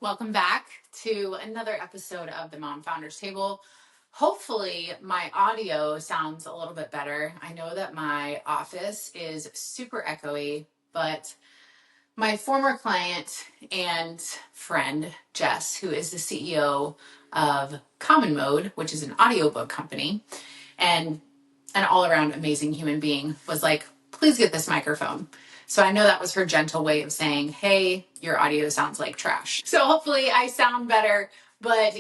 Welcome back to another episode of the Mom Founders Table. Hopefully, my audio sounds a little bit better. I know that my office is super echoey, but my former client and friend, Jess, who is the CEO of Common Mode, which is an audiobook company, and an all-around amazing human being, was like, please get this microphone. So I know that was her gentle way of saying, hey, your audio sounds like trash. So hopefully I sound better. But,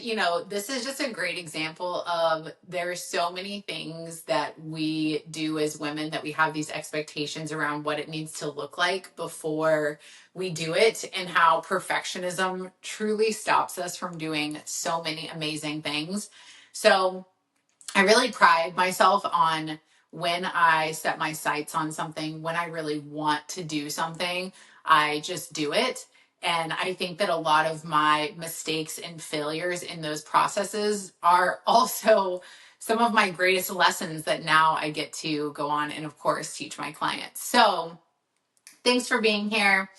this is just a great example of there's so many things that we do as women that we have these expectations around what it needs to look like before we do it, and how perfectionism truly stops us from doing so many amazing things. So I really pride myself on when I set my sights on something, when I really want to do something, I just do it. And I think that a lot of my mistakes and failures in those processes are also some of my greatest lessons that now I get to go on and, of course, teach my clients. So thanks for being here.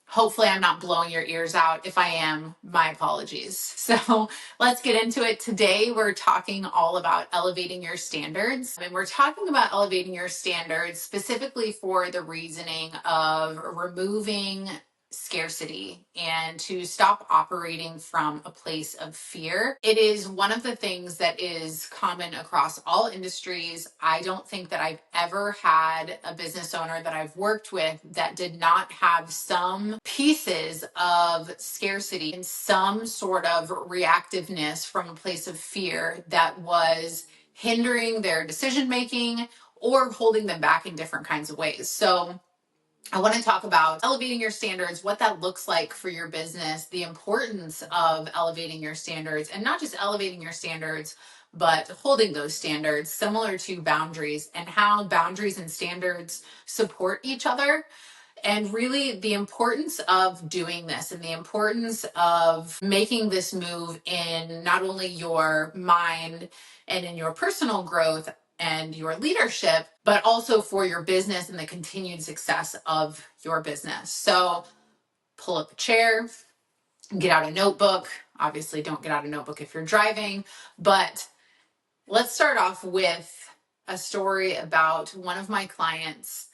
Hopefully I'm not blowing your ears out. If I am, my apologies. So let's get into it. Today, we're talking all about elevating your standards. And we're talking about elevating your standards specifically for the reasoning of removing scarcity and to stop operating from a place of fear. It is one of the things that is common across all industries. I don't think that I've ever had a business owner that I've worked with that did not have some pieces of scarcity and some sort of reactiveness from a place of fear that was hindering their decision making or holding them back in different kinds of ways. So I want to talk about elevating your standards, what that looks like for your business, the importance of elevating your standards, and not just elevating your standards, but holding those standards, similar to boundaries, and how boundaries and standards support each other. And really the importance of doing this and the importance of making this move in not only your mind and in your personal growth and your leadership, but also for your business and the continued success of your business. So pull up a chair, get out a notebook. Obviously, don't get out a notebook if you're driving, but let's start off with a story about one of my clients.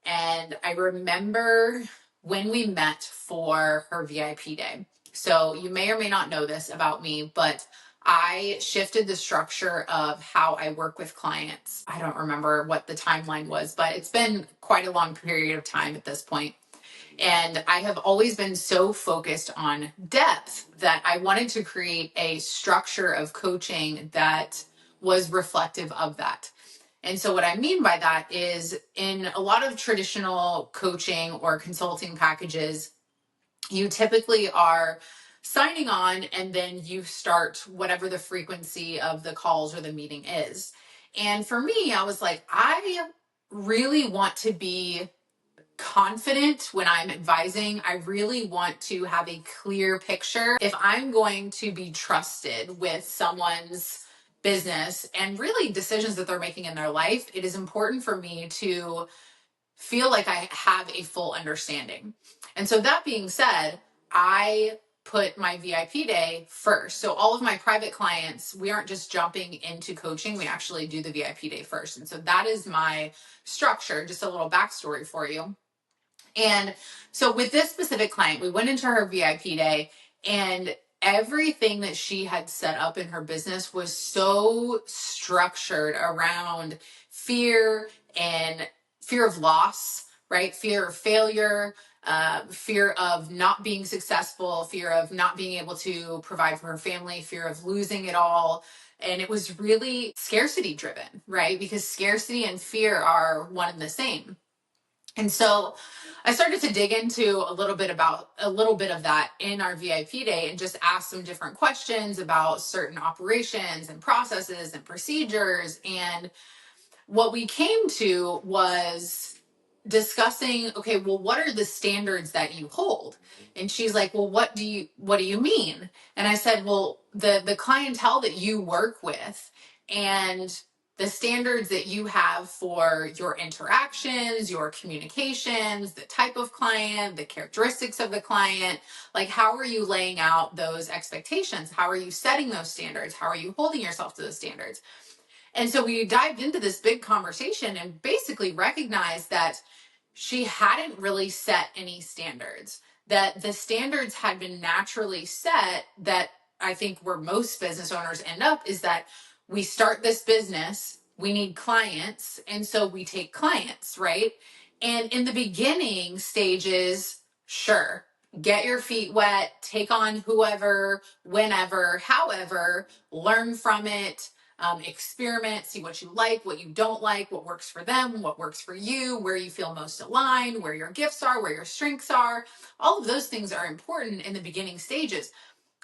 And I remember when we met for her VIP day. So you may or may not know this about me, but I shifted the structure of how I work with clients. I don't remember what the timeline was, but it's been quite a long period of time at this point. And I have always been so focused on depth that I wanted to create a structure of coaching that was reflective of that. And so what I mean by that is, in a lot of traditional coaching or consulting packages, you typically are signing on and then you start whatever the frequency of the calls or the meeting is. And for me, I was like, I really want to be confident when I'm advising. I really want to have a clear picture. If I'm going to be trusted with someone's business and really decisions that they're making in their life, it is important for me to feel like I have a full understanding. And so that being said, I put my VIP day first. So all of my private clients, we aren't just jumping into coaching, we actually do the VIP day first. And so that is my structure. Just a little backstory for you. And so with this specific client, we went into her VIP day, and everything that she had set up in her business was so structured around fear and fear of loss, right? Fear of failure, fear of not being successful, fear of not being able to provide for her family, fear of losing it all. And it was really scarcity driven, right? Because scarcity and fear are one and the same. And so I started to dig into a little bit of that in our VIP day, and just ask some different questions about certain operations and processes and procedures. And what we came to was discussing, okay, well, what are the standards that you hold? And she's like, well, what do you mean? And I said, well, the clientele that you work with and the standards that you have for your interactions, your communications, the type of client, the characteristics of the client. Like, how are you laying out those expectations? How are you setting those standards? How are you holding yourself to those standards? And so we dived into this big conversation and basically recognized that she hadn't really set any standards, that the standards had been naturally set, that I think where most business owners end up is that we start this business, we need clients, and so we take clients, right? And in the beginning stages, sure, get your feet wet, take on whoever, whenever, however, learn from it, experiment, see what you like, what you don't like, what works for them, what works for you, where you feel most aligned, where your gifts are, where your strengths are. All of those things are important in the beginning stages.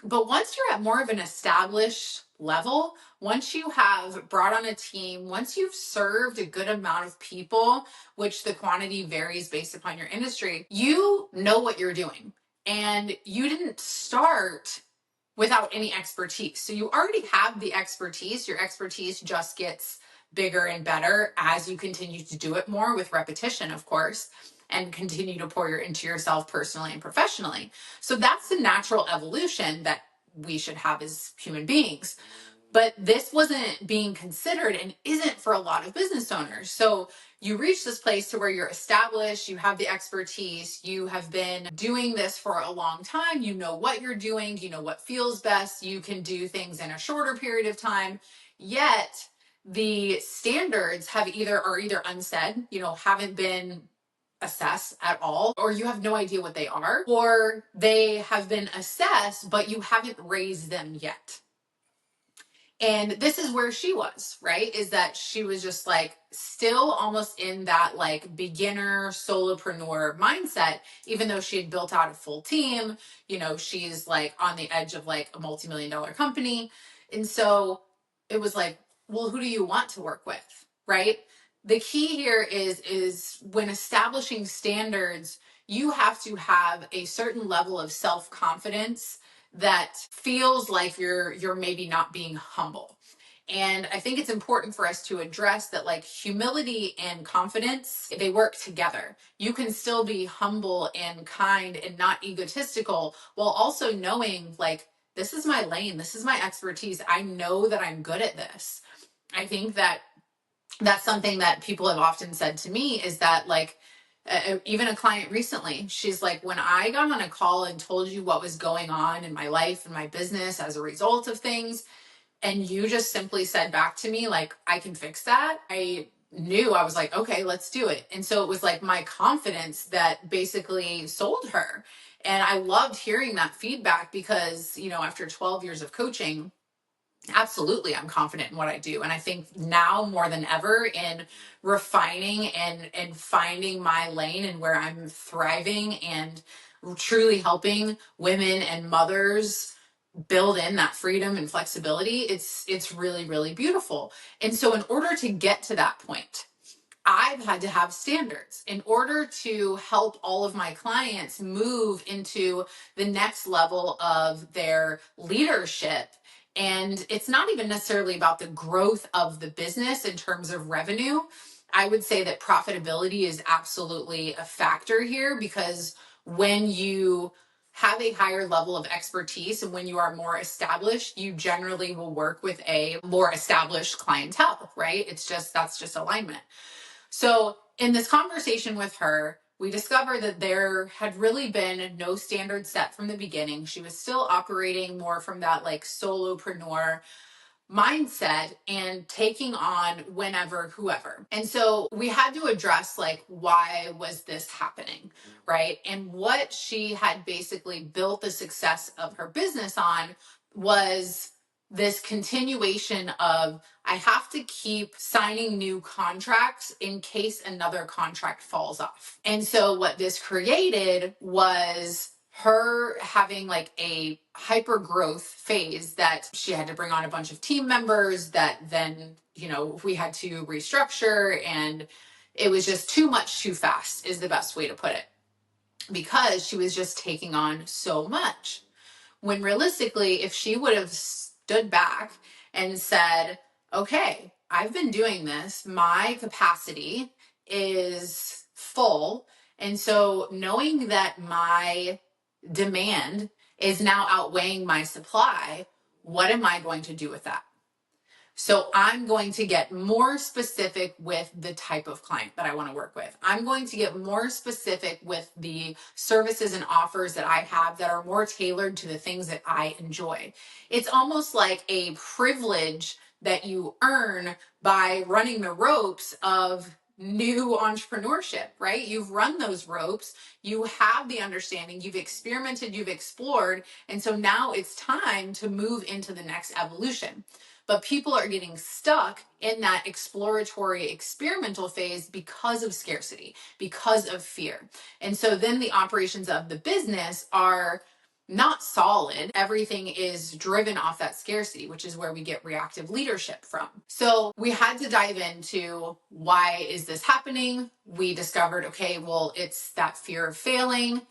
But once you're at more of an established level, once you have brought on a team, once you've served a good amount of people, which the quantity varies based upon your industry, you know what you're doing. And you didn't start without any expertise. So you already have the expertise. Your expertise just gets bigger and better as you continue to do it more with repetition, of course, and continue to pour into yourself personally and professionally. So that's the natural evolution that we should have as human beings. But this wasn't being considered and isn't for a lot of business owners. So you reach this place to where you're established, you have the expertise, you have been doing this for a long time, you know what you're doing, you know what feels best, you can do things in a shorter period of time. Yet the standards are either unsaid, haven't been assessed at all, or you have no idea what they are, or they have been assessed, but you haven't raised them yet. And this is where she was, right? Is that she was just like still almost in that like beginner solopreneur mindset, even though she had built out a full team, she's like on the edge of like a multi-million-dollar company. And so it was like, well, who do you want to work with, right? The key here is when establishing standards, you have to have a certain level of self-confidence that feels like you're maybe not being humble. And I think it's important for us to address that, like, humility and confidence, they work together. You can still be humble and kind and not egotistical while also knowing, like, this is my lane, this is my expertise. I know that I'm good at this. I think that that's something that people have often said to me is that, like, even a client recently, she's like, when I got on a call and told you what was going on in my life and my business as a result of things, and you just simply said back to me, like, I can fix that, I knew, I was like, okay, let's do it. And so it was like my confidence that basically sold her. And I loved hearing that feedback because, after 12 years of coaching, absolutely, I'm confident in what I do. And I think now more than ever in refining and finding my lane and where I'm thriving and truly helping women and mothers build in that freedom and flexibility, it's really, really beautiful. And so in order to get to that point, I've had to have standards in order to help all of my clients move into the next level of their leadership. And it's not even necessarily about the growth of the business in terms of revenue. I would say that profitability is absolutely a factor here, because when you have a higher level of expertise and when you are more established, you generally will work with a more established clientele, right? That's just alignment. So in this conversation with her, we discovered that there had really been no standard set from the beginning. She was still operating more from that like solopreneur mindset and taking on whenever, whoever. And so we had to address, like, why was this happening, right? And what she had basically built the success of her business on was this continuation of, I have to keep signing new contracts in case another contract falls off. And so what this created was her having like a hyper growth phase that she had to bring on a bunch of team members that then, we had to restructure, and it was just too much too fast is the best way to put it, because she was just taking on so much. When realistically, if she would have stood back and said, okay, I've been doing this, my capacity is full. And so knowing that my demand is now outweighing my supply, what am I going to do with that? So I'm going to get more specific with the type of client that I want to work with. I'm going to get more specific with the services and offers that I have that are more tailored to the things that I enjoy. It's almost like a privilege that you earn by running the ropes of new entrepreneurship, right? You've run those ropes, you have the understanding, you've experimented, you've explored, and so now it's time to move into the next evolution. But people are getting stuck in that exploratory, experimental phase because of scarcity, because of fear. And so then the operations of the business are not solid. Everything is driven off that scarcity, which is where we get reactive leadership from. So we had to dive into, why is this happening? We discovered, okay, well, it's that fear of failing.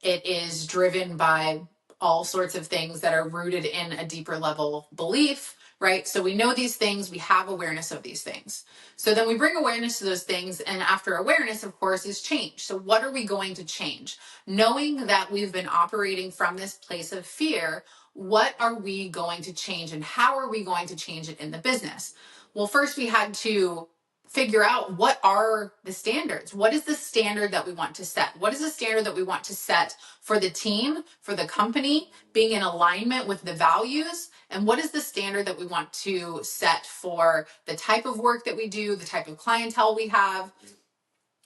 It is driven by all sorts of things that are rooted in a deeper level belief, right? So we know these things, we have awareness of these things. So then we bring awareness to those things, and after awareness, of course, is change. So what are we going to change? Knowing that we've been operating from this place of fear, what are we going to change, and how are we going to change it in the business? Well, first we had to figure out, what are the standards? What is the standard that we want to set? What is the standard that we want to set for the team, for the company, being in alignment with the values? And what is the standard that we want to set for the type of work that we do, the type of clientele we have?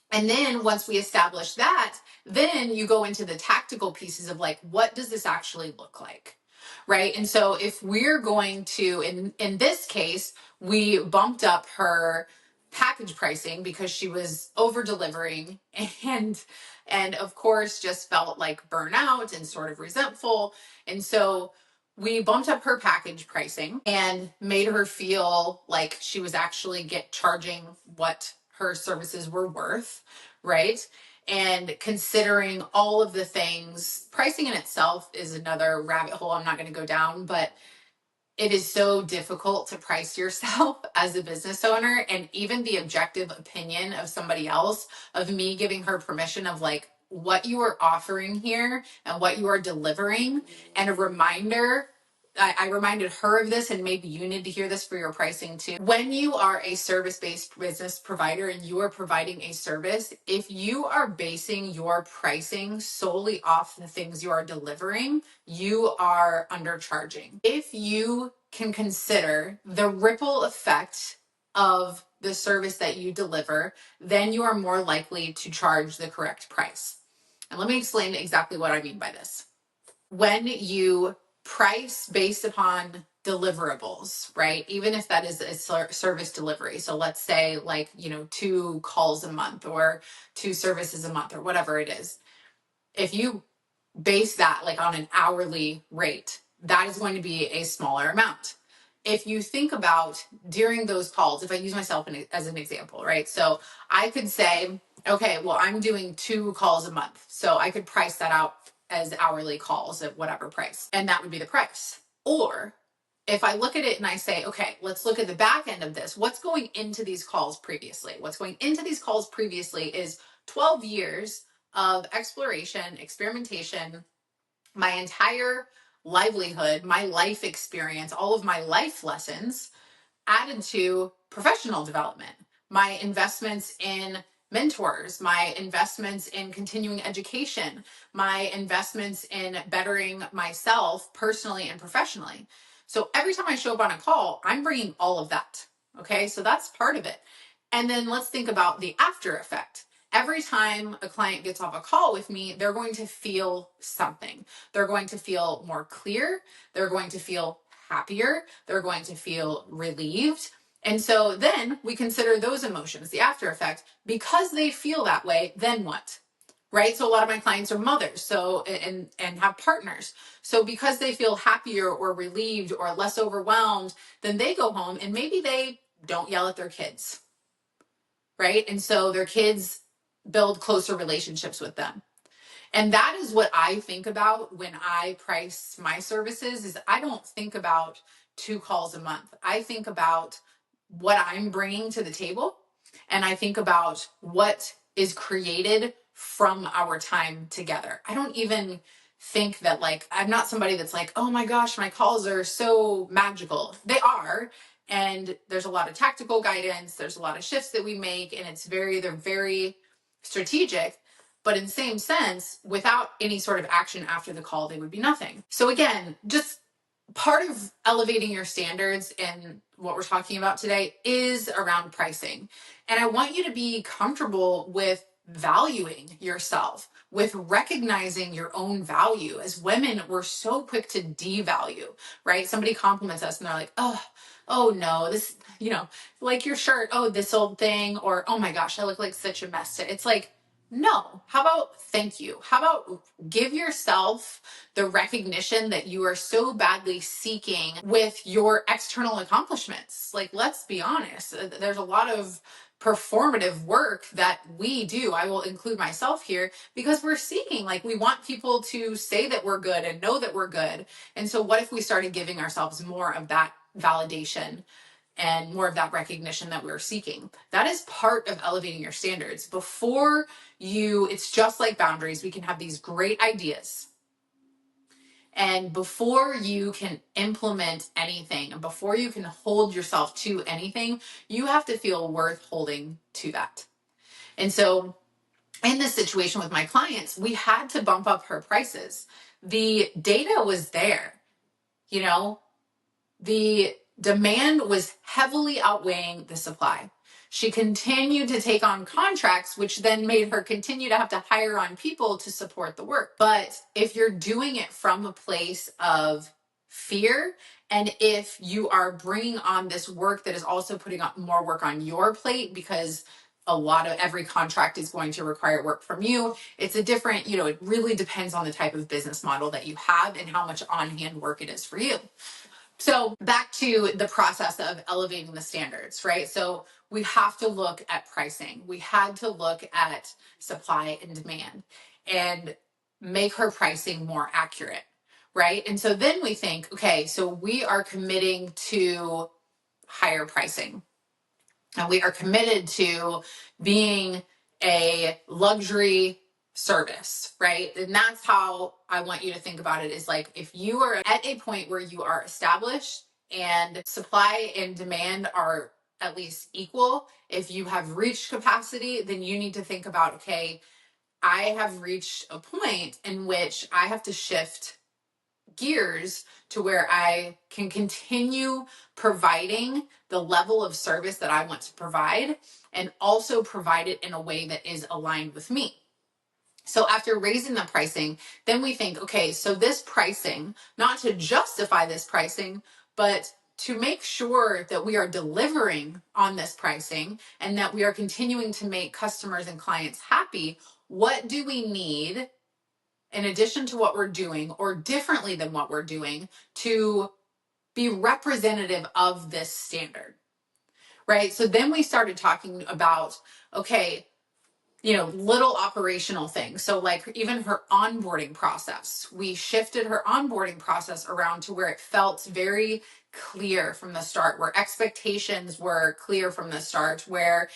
And then once we establish that, then you go into the tactical pieces of, like, what does this actually look like? Right? And so if we're going to, in this case, we bumped up her package pricing because she was over delivering, and of course just felt like burnout and sort of resentful. And so we bumped up her package pricing and made her feel like she was actually charging what her services were worth, right? And considering all of the things, pricing in itself is another rabbit hole I'm not going to go down, but it is so difficult to price yourself as a business owner. And even the objective opinion of somebody else, of me giving her permission of, like, what you are offering here and what you are delivering, and a reminder, I reminded her of this, and maybe you need to hear this for your pricing too. When you are a service-based business provider and you are providing a service, if you are basing your pricing solely off the things you are delivering, you are undercharging. If you can consider the ripple effect of the service that you deliver, then you are more likely to charge the correct price. And let me explain exactly what I mean by this. When you price based upon deliverables, right? Even if that is a service delivery. So let's say, like, 2 calls a month or 2 services a month or whatever it is. If you base that like on an hourly rate, that is going to be a smaller amount. If you think about during those calls, if I use myself as an example, right? So I could say, okay, well, I'm doing 2 calls a month. So I could price that out as hourly calls at whatever price, and that would be the price. Or if I look at it and I say, okay, let's look at the back end of this. What's going into these calls previously? What's going into these calls previously is 12 years of exploration, experimentation, my entire livelihood, my life experience, all of my life lessons added to professional development, my investments in mentors, my investments in continuing education, my investments in bettering myself personally and professionally. So every time I show up on a call, I'm bringing all of that. Okay, so that's part of it. And then let's think about the after effect. Every time a client gets off a call with me, they're going to feel something. They're going to feel more clear. They're going to feel happier. They're going to feel relieved. And so then we consider those emotions, the after effect. Because they feel that way, then what? Right? So a lot of my clients are mothers, so and have partners. So because they feel happier or relieved or less overwhelmed, then they go home and maybe they don't yell at their kids. Right? And so their kids build closer relationships with them. And that is what I think about when I price my services. Is I don't think about 2 calls a month. I think about what I'm bringing to the table, and I think about what is created from our time together. I don't even think that, like, I'm not somebody that's like, oh my gosh, my calls are so magical. They are. And there's a lot of tactical guidance. There's a lot of shifts that we make, and they're very strategic. But in the same sense, without any sort of action after the call, they would be nothing. So again, just part of elevating your standards and what we're talking about today is around pricing. And I want you to be comfortable with valuing yourself, with recognizing your own value. As women, we're so quick to devalue, right? Somebody compliments us and they're like, oh no, this, like your shirt, oh, this old thing, or oh my gosh, I look like such a mess. It's like, no, how about thank you? How about give yourself the recognition that you are so badly seeking with your external accomplishments? Like, let's be honest, there's a lot of performative work that we do. I will include myself here because we're seeking, like, we want people to say that we're good and know that we're good. And so what if we started giving ourselves more of that validation and more of that recognition that we're seeking? That is part of elevating your standards. It's just like boundaries. We can have these great ideas, and before you can implement anything, and before you can hold yourself to anything, you have to feel worth holding to that. And so in this situation with my clients, we had to bump up her prices. The data was there, the demand was heavily outweighing the supply. She continued to take on contracts, which then made her continue to have to hire on people to support the work. But if you're doing it from a place of fear, and if you are bringing on this work that is also putting up more work on your plate, because every contract is going to require work from you, it's a different, it really depends on the type of business model that you have and how much on-hand work it is for you. So back to the process of elevating the standards, right? So we have to look at pricing. We had to look at supply and demand and make her pricing more accurate, right? And so then we think, okay, so we are committing to higher pricing, and we are committed to being a luxury service, right? And that's how I want you to think about it, is like, if you are at a point where you are established and supply and demand are at least equal, if you have reached capacity, then you need to think about, okay, I have reached a point in which I have to shift gears to where I can continue providing the level of service that I want to provide, and also provide it in a way that is aligned with me. So after raising the pricing, then we think, okay, so this pricing, not to justify this pricing, but to make sure that we are delivering on this pricing and that we are continuing to make customers and clients happy, what do we need in addition to what we're doing, or differently than what we're doing, to be representative of this standard, right? So then we started talking about, okay, little operational things. So like even her onboarding process, we shifted her onboarding process around to where it felt very clear from the start, where expectations were clear from the start, where,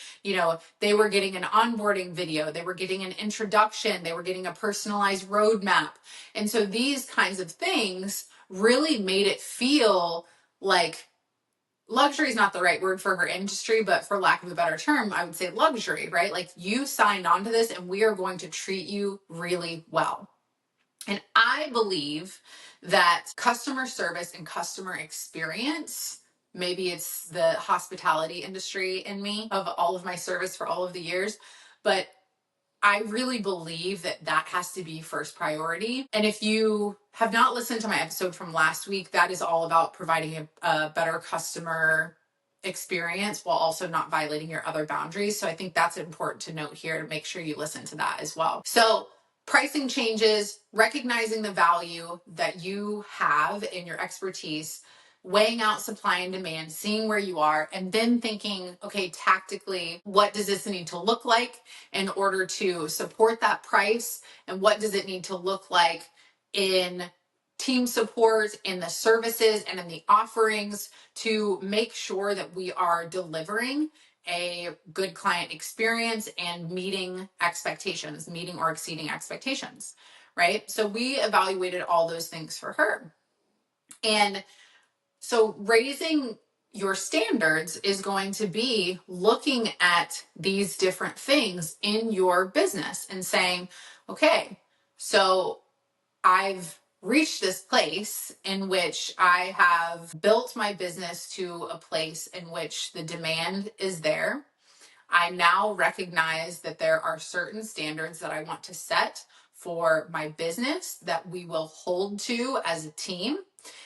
they were getting an onboarding video, they were getting an introduction, they were getting a personalized roadmap. And so these kinds of things really made it feel like, luxury is not the right word for her industry, but for lack of a better term, I would say luxury, right? Like, you signed on to this and we are going to treat you really well. And I believe that customer service and customer experience, maybe it's the hospitality industry in me of all of my service for all of the years, but I really believe that has to be first priority. And if you have not listened to my episode from last week, that is all about providing a better customer experience while also not violating your other boundaries. So I think that's important to note here, to make sure you listen to that as well. So pricing changes, recognizing the value that you have in your expertise, weighing out supply and demand, seeing where you are, and then thinking, okay, tactically, what does this need to look like in order to support that price? And what does it need to look like in team support, in the services, and in the offerings to make sure that we are delivering a good client experience and meeting expectations, meeting or exceeding expectations, right? So we evaluated all those things for her. And so raising your standards is going to be looking at these different things in your business and saying, okay, so I've reached this place in which I have built my business to a place in which the demand is there. I now recognize that there are certain standards that I want to set for my business that we will hold to as a team,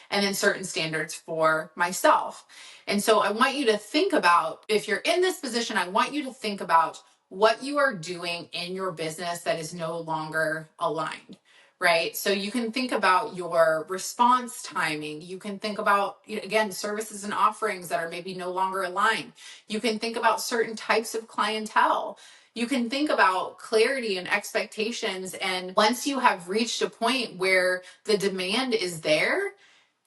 and then certain standards for myself. And so I want you to think about, if you're in this position, I want you to think about what you are doing in your business that is no longer aligned, right? So you can think about your response timing. You can think about, again, services and offerings that are maybe no longer aligned. You can think about certain types of clientele. You can think about clarity and expectations. And once you have reached a point where the demand is there,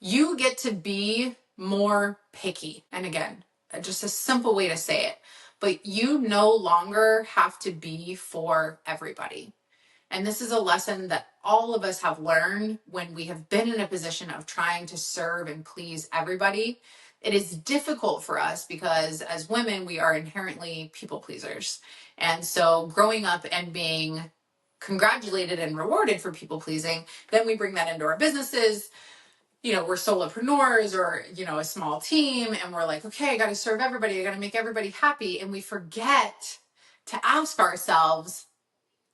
you get to be more picky. And again, just a simple way to say it, but you no longer have to be for everybody. And this is a lesson that all of us have learned when we have been in a position of trying to serve and please everybody. It is difficult for us because as women, we are inherently people pleasers. And so growing up and being congratulated and rewarded for people pleasing, then we bring that into our businesses. We're solopreneurs or, a small team, and we're like, okay, I got to serve everybody. I got to make everybody happy. And we forget to ask ourselves,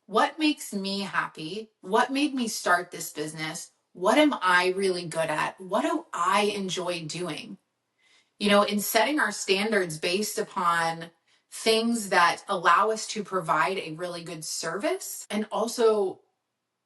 what makes me happy? What made me start this business? What am I really good at? What do I enjoy doing? In setting our standards based upon things that allow us to provide a really good service and also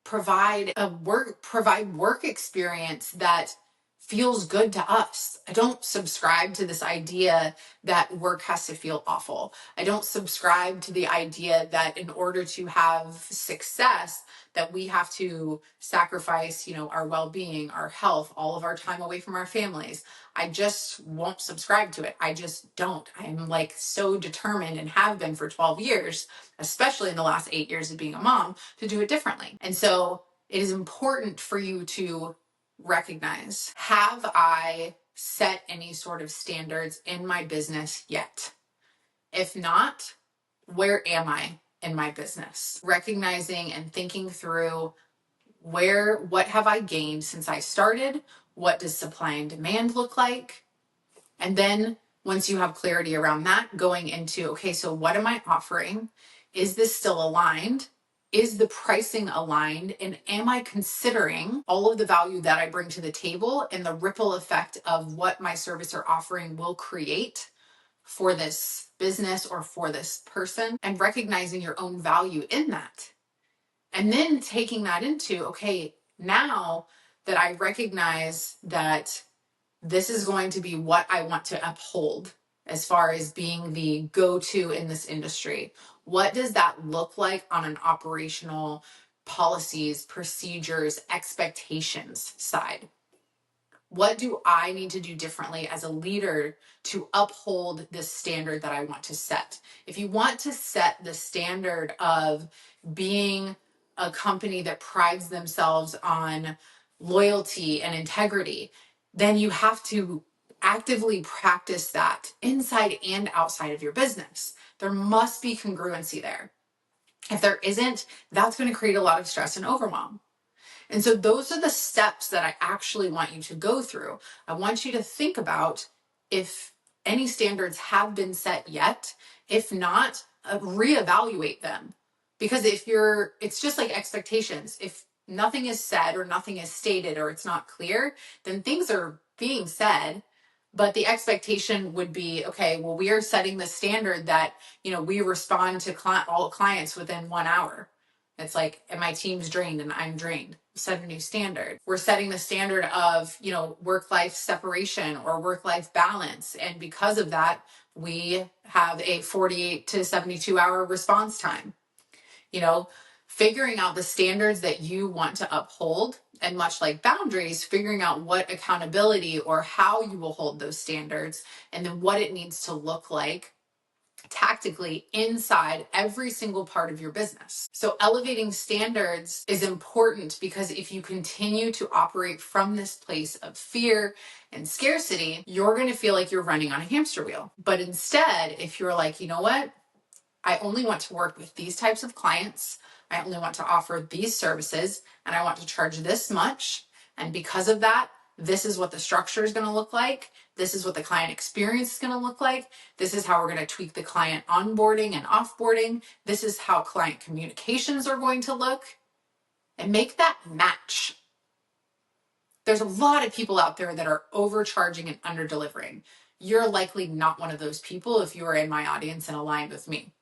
provide work experience that feels good to us. I don't subscribe to this idea that work has to feel awful. I don't subscribe to the idea that in order to have success that we have to sacrifice, our well-being, our health, all of our time away from our families. I just won't subscribe to it. I just don't. I'm like so determined and have been for 12 years, especially in the last 8 years of being a mom, to do it differently. And so it is important for you to recognize, have I set any sort of standards in my business yet? If not, where am I in my business? Recognizing and thinking through what have I gained since I started? What does supply and demand look like? And then once you have clarity around that, going into, okay, so what am I offering? Is this still aligned? Is the pricing aligned? And am I considering all of the value that I bring to the table and the ripple effect of what my service or offering will create for this business or for this person, and recognizing your own value in that? And then taking that into, okay, now that I recognize that this is going to be what I want to uphold as far as being the go-to in this industry. What does that look like on an operational policies, procedures, expectations side? What do I need to do differently as a leader to uphold this standard that I want to set? If you want to set the standard of being a company that prides themselves on loyalty and integrity, then you have to actively practice that inside and outside of your business. There must be congruency there. If there isn't, that's going to create a lot of stress and overwhelm. And so those are the steps that I actually want you to go through. I want you to think about if any standards have been set yet. If not, reevaluate them. Because it's just like expectations. If nothing is said or nothing is stated or it's not clear, then things are being said, but the expectation would be, okay, well, we are setting the standard that, we respond to all clients within 1 hour. It's like, and my team's drained and I'm drained. Set a new standard. We're setting the standard of, work-life separation or work-life balance. And because of that, we have a 48 to 72 hour response time. Figuring out the standards that you want to uphold And much like boundaries, figuring out what accountability or how you will hold those standards and then what it needs to look like tactically inside every single part of your business. So elevating standards is important because if you continue to operate from this place of fear and scarcity, you're going to feel like you're running on a hamster wheel. But instead, if you're like, you know what? I only want to work with these types of clients. I only want to offer these services and I want to charge this much. And because of that, this is what the structure is going to look like. This is what the client experience is going to look like. This is how we're going to tweak the client onboarding and offboarding. This is how client communications are going to look, and make that match. There's a lot of people out there that are overcharging and under-delivering. You're likely not one of those people if you are in my audience and aligned with me.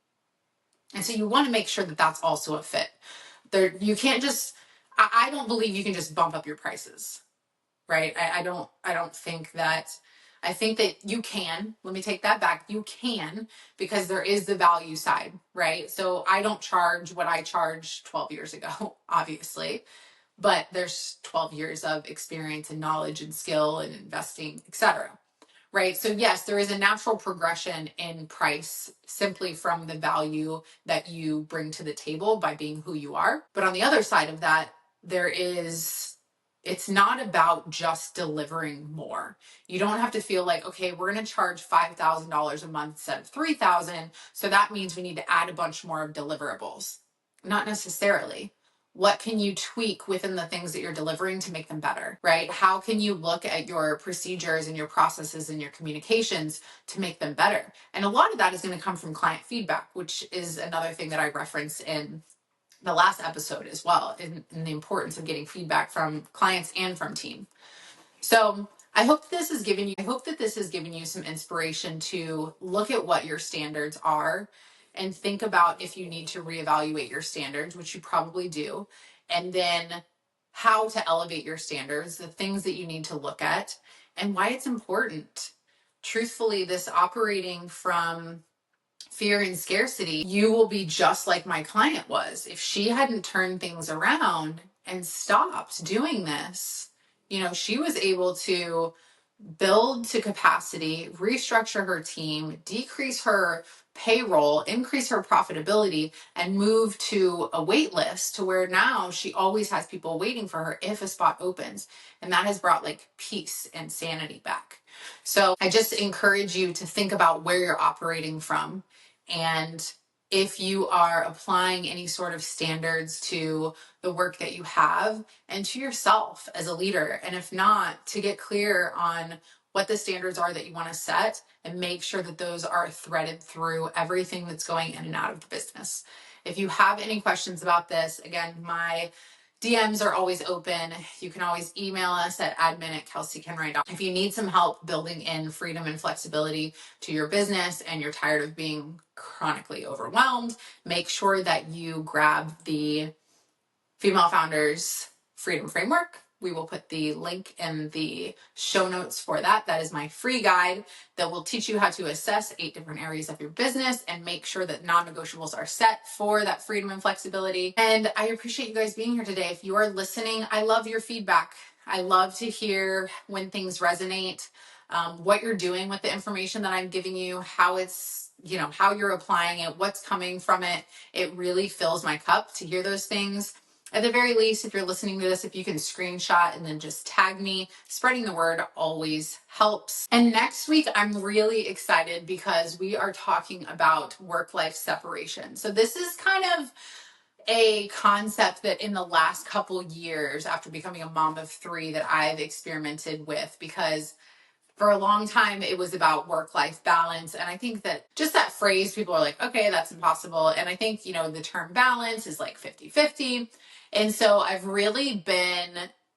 And so you want to make sure that that's also a fit. You can't just, I don't believe you can just bump up your prices, right? I don't think that, I think that you can, let me take that back. You can, because there is the value side, right? So I don't charge what I charged 12 years ago, obviously, but there's 12 years of experience and knowledge and skill and investing, etc. Right. So yes, there is a natural progression in price simply from the value that you bring to the table by being who you are. But on the other side of that, it's not about just delivering more. You don't have to feel like, okay, we're going to charge $5,000 a month instead of $3,000. So that means we need to add a bunch more of deliverables. Not necessarily. What can you tweak within the things that you're delivering to make them better, right? How can you look at your procedures and your processes and your communications to make them better? And a lot of that is going to come from client feedback, which is another thing that I referenced in the last episode as well, in the importance of getting feedback from clients and from team. So I hope that this has given you some inspiration to look at what your standards are and think about if you need to reevaluate your standards, which you probably do, and then how to elevate your standards, the things that you need to look at, and why it's important. Truthfully, this operating from fear and scarcity, you will be just like my client was. If she hadn't turned things around and stopped doing this, she was able to build to capacity, restructure her team, decrease her payroll, increase her profitability, and move to a wait list to where now she always has people waiting for her if a spot opens. And that has brought like peace and sanity back. So I just encourage you to think about where you're operating from, and if you are applying any sort of standards to the work that you have and to yourself as a leader. And if not, to get clear on what the standards are that you want to set and make sure that those are threaded through everything that's going in and out of the business. If you have any questions about this, again, my DMs are always open. You can always email us at admin@kelseykenwright.com. If you need some help building in freedom and flexibility to your business and you're tired of being chronically overwhelmed, make sure that you grab the Female Founders Freedom Framework. We will put the link in the show notes for that. That is my free guide that will teach you how to assess 8 different areas of your business and make sure that non-negotiables are set for that freedom and flexibility. And I appreciate you guys being here today. If you are listening, I love your feedback. I love to hear when things resonate, what you're doing with the information that I'm giving you, how it's, how you're applying it, what's coming from it. It really fills my cup to hear those things. At the very least, if you're listening to this, if you can screenshot and then just tag me, spreading the word always helps. And next week, I'm really excited because we are talking about work-life separation. So this is kind of a concept that in the last couple years, after becoming a mom of 3, that I've experimented with, because for a long time, it was about work-life balance. And I think that just that phrase, people are like, okay, that's impossible. And I think, the term balance is like 50-50. And so I've really been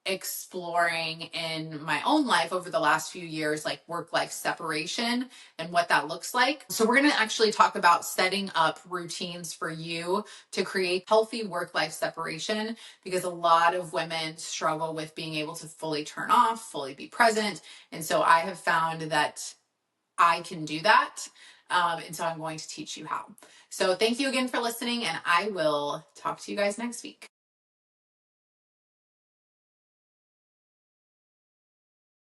exploring in my own life over the last few years, like work-life separation and what that looks like. So we're going to actually talk about setting up routines for you to create healthy work-life separation, because a lot of women struggle with being able to fully turn off, fully be present. And so I have found that I can do that. And so I'm going to teach you how. So thank you again for listening, and I will talk to you guys next week.